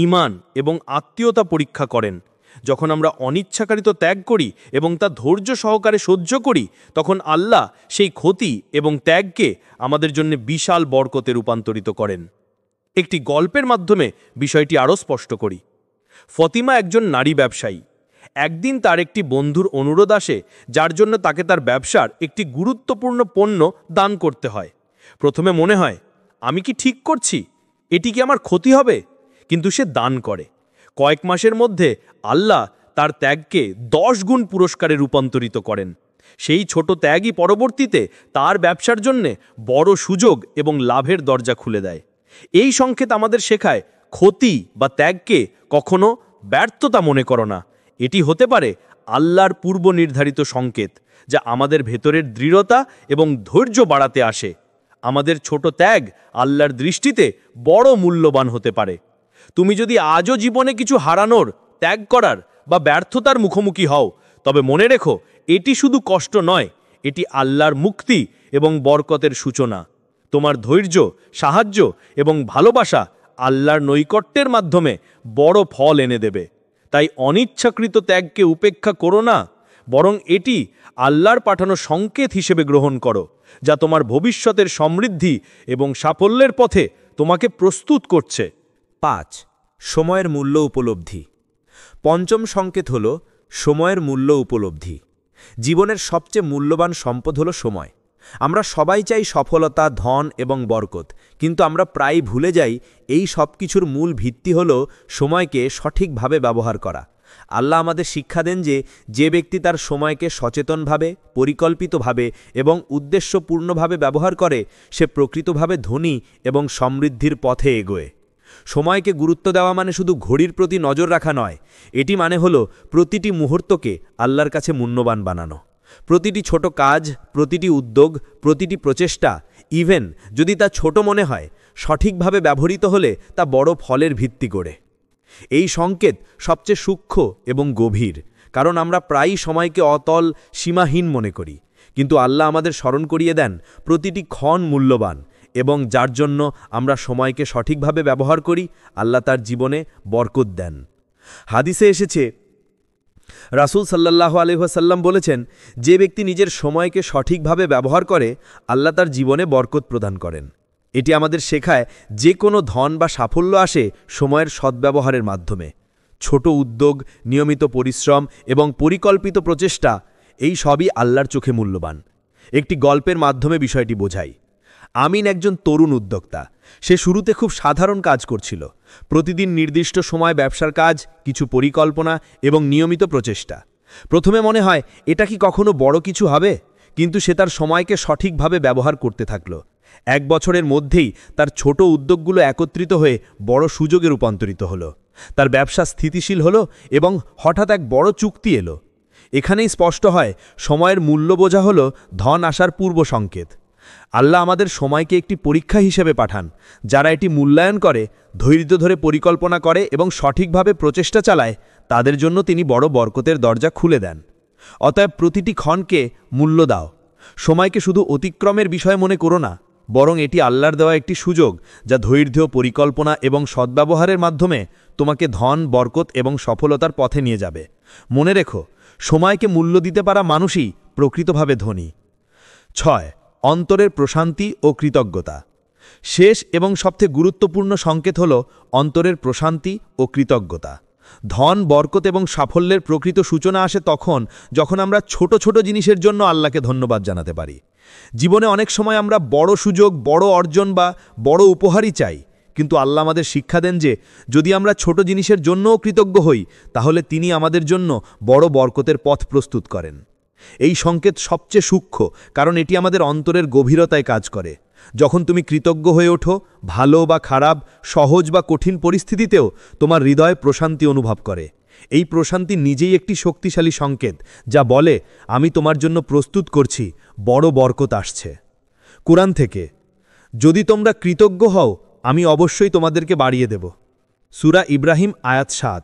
ঈমান এবং আত্মীয়তা পরীক্ষা করেন। যখন আমরা অনিচ্ছাকৃত ত্যাগ করি এবং তা ধৈর্য সহকারে সহ্য করি, তখন আল্লাহ সেই ক্ষতি এবং ত্যাগকে আমাদের জন্য বিশাল বরকতে রূপান্তরিত করেন। একটি গল্পের মাধ্যমে বিষয়টি আরও স্পষ্ট করি। ফতিমা একজন নারী ব্যবসায়ী। একদিন তার একটি বন্ধুর অনুরোধ আসে, যার জন্য তাকে তার ব্যবসার একটি গুরুত্বপূর্ণ পণ্য দান করতে হয়। প্রথমে মনে হয়, আমি কি ঠিক করছি? এটি কি আমার ক্ষতি হবে? কিন্তু সে দান করে। কয়েক মাসের মধ্যে আল্লাহ তার ত্যাগকে 10 গুণ পুরস্কারে রূপান্তরিত করেন। সেই ছোট ত্যাগই পরবর্তীতে তার ব্যবসার জন্যে বড় সুযোগ এবং লাভের দরজা খুলে দেয়। এই সংকেত আমাদের শেখায়, ক্ষতি বা ত্যাগকে কখনো ব্যর্থতা মনে করো না। এটি হতে পারে আল্লাহর পূর্ব নির্ধারিত সংকেত, যা আমাদের ভেতরের দৃঢ়তা এবং ধৈর্য বাড়াতে আসে। আমাদের ছোট ত্যাগ আল্লাহর দৃষ্টিতে বড় মূল্যবান হতে পারে। তুমি যদি আজও জীবনে কিছু হারানোর, ত্যাগ করার বা ব্যর্থতার মুখোমুখি হও, তবে মনে রেখো, এটি শুধু কষ্ট নয়, এটি আল্লাহর মুক্তি এবং বরকতের সূচনা। তোমার ধৈর্য, সাহায্য এবং ভালোবাসা আল্লাহর নৈকট্যের মাধ্যমে বড় ফল এনে দেবে। তাই অনিচ্ছাকৃত ত্যাগকে উপেক্ষা করো না, বরং এটি আল্লাহর পাঠানো সংকেত হিসেবে গ্রহণ করো, যা তোমার ভবিষ্যতের সমৃদ্ধি এবং সাফল্যের পথে তোমাকে প্রস্তুত করছে। 5. সময়ের মূল্য উপলব্ধি। পঞ্চম সংকেত হল সময়ের মূল্য উপলব্ধি। জীবনের সবচেয়ে মূল্যবান সম্পদ হল সময়। আমরা সবাই চাই সফলতা, ধন এবং বরকত, কিন্তু আমরা প্রায় ভুলে যাই এই সব কিছুর মূল ভিত্তি হল সময়কে সঠিকভাবে ব্যবহার করা। আল্লাহ আমাদের শিক্ষা দেন যে ব্যক্তি তার সময়কে সচেতনভাবে, পরিকল্পিতভাবে এবং উদ্দেশ্যপূর্ণভাবে ব্যবহার করে, সে প্রকৃতভাবে ধনী এবং সমৃদ্ধির পথে এগোয়। সময়কে গুরুত্ব দেওয়া মানে শুধু ঘড়ির প্রতি নজর রাখা নয়, এটি মানে হলো প্রতিটি মুহূর্তকে আল্লাহর কাছে মূল্যবান বানানো। প্রতিটি ছোট কাজ, প্রতিটি উদ্যোগ, প্রতিটি প্রচেষ্টা, ইভেন যদি তা ছোট মনে হয়, সঠিকভাবে ব্যবহৃত হলে তা বড় ফলের ভিত্তি গড়ে। এই সংকেত সবচেয়ে সূক্ষ্ম এবং গভীর, কারণ আমরা প্রায়ই সময়কে অতল, সীমাহীন মনে করি। কিন্তু আল্লাহ আমাদের স্মরণ করিয়ে দেন প্রতিটি ক্ষণ মূল্যবান, এবং যার জন্য আমরা সময়কে সঠিকভাবে ব্যবহার করি, আল্লাহ তার জীবনে বরকত দেন। হাদিসে এসেছে, রাসূল সাল্লাল্লাহু আলাইহি ওয়াসাল্লাম বলেছেন, যে ব্যক্তি নিজের সময়কে সঠিকভাবে ব্যবহার করে, আল্লাহ তার জীবনে বরকত প্রদান করেন। এটি আমাদের শেখায় যে কোনো ধন বা সাফল্য আসে সময়ের সদ্ব্যবহারের মাধ্যমে। ছোট উদ্যোগ, নিয়মিত পরিশ্রম এবং পরিকল্পিত প্রচেষ্টা, এই সবই আল্লাহর চোখে মূল্যবান। একটি গল্পের মাধ্যমে বিষয়টি বোঝাই। আমিন একজন তরুণ উদ্যোক্তা। সে শুরুতে খুব সাধারণ কাজ করছিল, প্রতিদিন নির্দিষ্ট সময় ব্যবসার কাজ, কিছু পরিকল্পনা এবং নিয়মিত প্রচেষ্টা। প্রথমে মনে হয় এটা কি কখনো বড় কিছু হবে, কিন্তু সে তার সময়কে সঠিকভাবে ব্যবহার করতে থাকল। 1 বছরের মধ্যেই তার ছোট উদ্যোগগুলো একত্রিত হয়ে বড় সুযোগে রূপান্তরিত হলো। তার ব্যবসা স্থিতিশীল হলো এবং হঠাৎ এক বড় চুক্তি এলো। এখানেই স্পষ্ট হয় সময়ের মূল্য বোঝা হলো ধন আসার পূর্ব সংকেত। আল্লাহ আমাদের সময়কে একটি পরীক্ষা হিসেবে পাঠান। যারা এটি মূল্যায়ন করে, ধৈর্য ধরে পরিকল্পনা করে এবং সঠিকভাবে প্রচেষ্টা চালায়, তাদের জন্য তিনি বড় বরকতের দরজা খুলে দেন। অতএব প্রতিটি ক্ষণকে মূল্য দাও। সময়কে শুধু অতিক্রমের বিষয় মনে করো না, বরং এটি আল্লাহর দেওয়া একটি সুযোগ, যা ধৈর্য, পরিকল্পনা এবং সদ্ব্যবহারের মাধ্যমে তোমাকে ধন, বরকত এবং সফলতার পথে নিয়ে যাবে। মনে রেখো, সময়কে মূল্য দিতে পারা মানুষই প্রকৃতভাবে ধনী। 6. অন্তরের প্রশান্তি ও কৃতজ্ঞতা। শেষ এবং সবচেয়ে গুরুত্বপূর্ণ সংকেত হল অন্তরের প্রশান্তি ও কৃতজ্ঞতা। ধন, বরকত এবং সাফল্যের প্রকৃত সূচনা আসে তখন যখন আমরা ছোট ছোট জিনিসের জন্য আল্লাহকে ধন্যবাদ জানাতে পারি। জীবনে অনেক সময় আমরা বড় সুযোগ, বড় অর্জন বা বড় উপহারই চাই, কিন্তু আল্লাহ আমাদের শিক্ষা দেন যে যদি আমরা ছোট জিনিসের জন্যও কৃতজ্ঞ হই, তাহলে তিনি আমাদের জন্য বড় বরকতের পথ প্রস্তুত করেন। এই সংকেত সবচেয়ে সূক্ষ্ম, কারণ এটি আমাদের অন্তরের গভীরতায় কাজ করে। যখন তুমি কৃতজ্ঞ হয়ে ওঠো, ভালো বা খারাপ, সহজ বা কঠিন পরিস্থিতিতেও তোমার হৃদয় প্রশান্তি অনুভব করে। এই প্রশান্তি নিজেই একটি শক্তিশালী সংকেত, যা বলে আমি তোমার জন্য প্রস্তুত করছি, বড় বরকত আসছে। কুরআন থেকে, যদি তোমরা কৃতজ্ঞ হও আমি অবশ্যই তোমাদেরকে বাড়িয়ে দেব। সূরা ইব্রাহিম আয়াত ৭।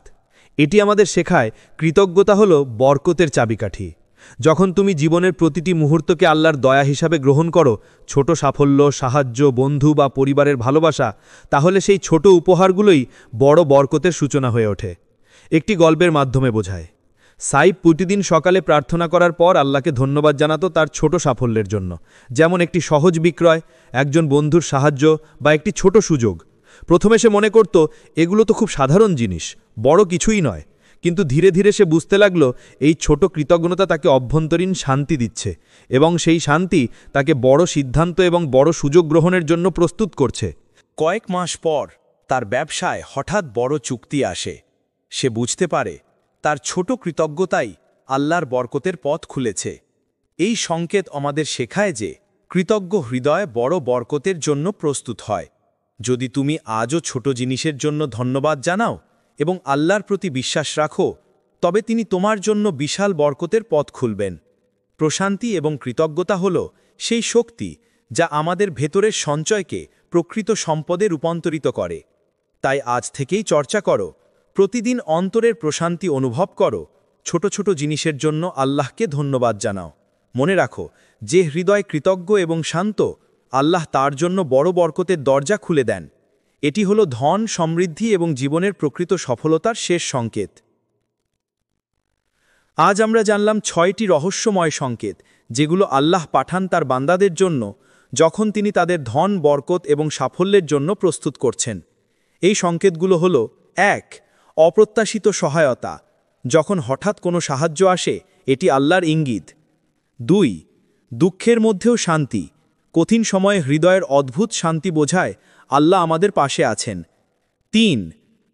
এটি আমাদের শেখায় কৃতজ্ঞতা হল বরকতের চাবিকাঠি। যখন তুমি জীবনের প্রতিটি মুহূর্তকে আল্লাহর দয়া হিসাবে গ্রহণ করো, ছোট সাফল্য, সাহায্য, বন্ধু বা পরিবারের ভালোবাসা, তাহলে সেই ছোট উপহারগুলোই বড় বরকতের সূচনা হয়ে ওঠে। একটি গল্পের মাধ্যমে বোঝায়, সাইব প্রতিদিন সকালে প্রার্থনা করার পর আল্লাহকে ধন্যবাদ জানাতো তার ছোট সাফল্যের জন্য, যেমন একটি সহজ বিক্রয়, একজন বন্ধুর সাহায্য বা একটি ছোট সুযোগ। প্রথমে সে মনে করত এগুলো তো খুব সাধারণ জিনিস, বড় কিছুই নয়, কিন্তু ধীরে ধীরে সে বুঝতে লাগল এই ছোট কৃতজ্ঞতা তাকে অভ্যন্তরীণ শান্তি দিচ্ছে এবং সেই শান্তি তাকে বড় সিদ্ধান্ত এবং বড় সুযোগ গ্রহণের জন্য প্রস্তুত করছে। কয়েক মাস পর তার ব্যবসায় হঠাৎ বড় চুক্তি আসে। সে বুঝতে পারে তার ছোট কৃতজ্ঞতাই আল্লাহর বরকতের পথ খুলেছে। এই সংকেত আমাদের শেখায় যে কৃতজ্ঞ হৃদয় বড় বরকতের জন্য প্রস্তুত হয়। যদি তুমি আজও ছোট জিনিসের জন্য ধন্যবাদ জানাও এবং আল্লাহর প্রতি বিশ্বাস রাখো, তবে তিনি তোমার জন্য বিশাল বরকতের পথ খুলবেন। প্রশান্তি এবং কৃতজ্ঞতা হল সেই শক্তি যা আমাদের ভেতরের সঞ্চয়কে প্রকৃত সম্পদে রূপান্তরিত করে। তাই আজ থেকেই চর্চা করো, প্রতিদিন অন্তরের প্রশান্তি অনুভব করো, ছোট ছোট জিনিসের জন্য আল্লাহকে ধন্যবাদ জানাও। মনে রাখো, যে হৃদয় কৃতজ্ঞ এবং শান্ত, আল্লাহ তার জন্য বড় বরকতের দরজা খুলে দেন। এটি হলো ধন, সমৃদ্ধি এবং জীবনের প্রকৃত সফলতার শেষ সংকেত। আজ আমরা জানলাম ৬টি রহস্যময় সংকেত, যেগুলো আল্লাহ পাঠান তার বান্দাদের জন্য যখন তিনি তাদের ধন, বরকত এবং সাফল্যের জন্য প্রস্তুত করছেন। এই সংকেতগুলো হলো: ১. অপ্রত্যাশিত সহায়তা। যখন হঠাৎ কোনো সাহায্য আসে, এটি আল্লাহর ইঙ্গিত। ২. দুঃখের মধ্যেও শান্তি। কঠিন সময়ে হৃদয়ের অদ্ভুত শান্তি বোঝায় আল্লাহ আমাদের পাশে আছেন। ৩.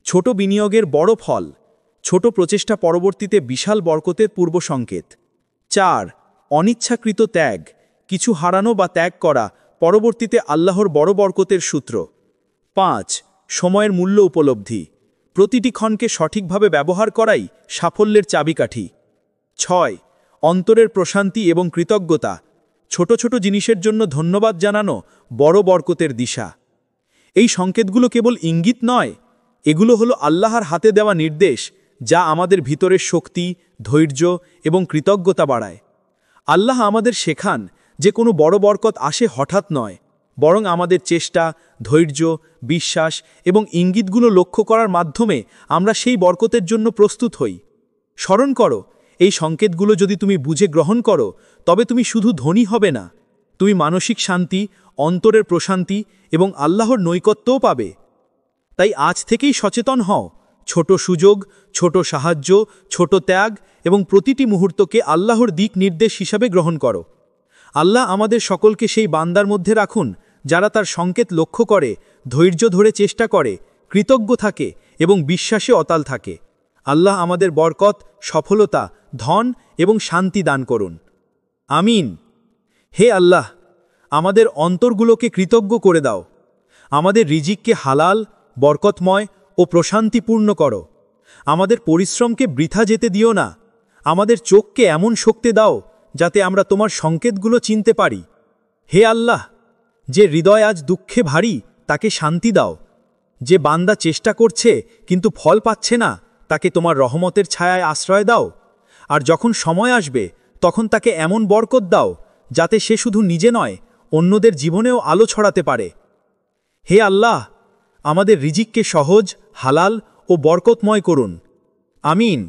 ছোট বিনিয়োগের বড় ফল। ছোট প্রচেষ্টা পরবর্তীতে বিশাল বরকতের পূর্ব সংকেত। ৪. অনিচ্ছাকৃত ত্যাগ। কিছু হারানো বা ত্যাগ করা পরবর্তীতে আল্লাহর বড় বরকতের সূত্র। ৫. সময়ের মূল্য উপলব্ধি। প্রতিটি ক্ষণকে সঠিকভাবে ব্যবহার করাই সাফল্যের চাবিকাঠি। ৬. অন্তরের প্রশান্তি এবং কৃতজ্ঞতা। ছোট ছোট জিনিসের জন্য ধন্যবাদ জানানো বড় বরকতের দিশা। এই সংকেতগুলো কেবল ইঙ্গিত নয়, এগুলো হলো আল্লাহর হাতে দেওয়া নির্দেশ, যা আমাদের ভিতরের শক্তি, ধৈর্য এবং কৃতজ্ঞতা বাড়ায়। আল্লাহ আমাদের শেখান যে কোনো বড় বরকত আসে হঠাৎ নয়, বরং আমাদের চেষ্টা, ধৈর্য, বিশ্বাস এবং ইঙ্গিতগুলো লক্ষ্য করার মাধ্যমে আমরা সেই বরকতের জন্য প্রস্তুত হই। স্মরণ করো, এই সংকেতগুলো যদি তুমি বুঝে গ্রহণ করো, তবে তুমি শুধু ধনী হবে না, তুমি মানসিক শান্তি, অন্তরের প্রশান্তি এবং আল্লাহর নৈকট্যও পাবে। তাই আজ থেকেই সচেতন হও, ছোট সুযোগ, ছোট সাহায্য, ছোট ত্যাগ এবং প্রতিটি মুহূর্তকে আল্লাহর দিক নির্দেশ হিসাবে গ্রহণ করো। আল্লাহ আমাদের সকলকে সেই বান্দার মধ্যে রাখুন যারা তার সংকেত লক্ষ্য করে, ধৈর্য ধরে চেষ্টা করে, কৃতজ্ঞ থাকে এবং বিশ্বাসে অতাল থাকে। আল্লাহ আমাদের বরকত, সফলতা, ধন এবং শান্তি দান করুন। আমিন। হে আল্লাহ, আমাদের অন্তরগুলোকে কৃতজ্ঞ করে দাও। আমাদের রিজিককে হালাল, বরকতময় ও প্রশান্তিপূর্ণ করো। আমাদের পরিশ্রমকে বৃথা যেতে দিও না। আমাদের চোখকে এমন শক্তি দাও যাতে আমরা তোমার সংকেতগুলো চিনতে পারি। হে আল্লাহ, যে হৃদয় আজ দুঃখে ভারী, তাকে শান্তি দাও। যে বান্দা চেষ্টা করছে কিন্তু ফল পাচ্ছে না, তাকে তোমার রহমতের ছায়ায় আশ্রয় দাও। আর যখন সময় আসবে, তখন তাকে এমন বরকত দাও যাতে সে শুধু নিজে নয়, অন্যদের জীবনেও আলো ছড়াতে পারে। হে আল্লাহ, আমাদের রিজিককে সহজ, হালাল ও বরকতময় করুন। আমিন।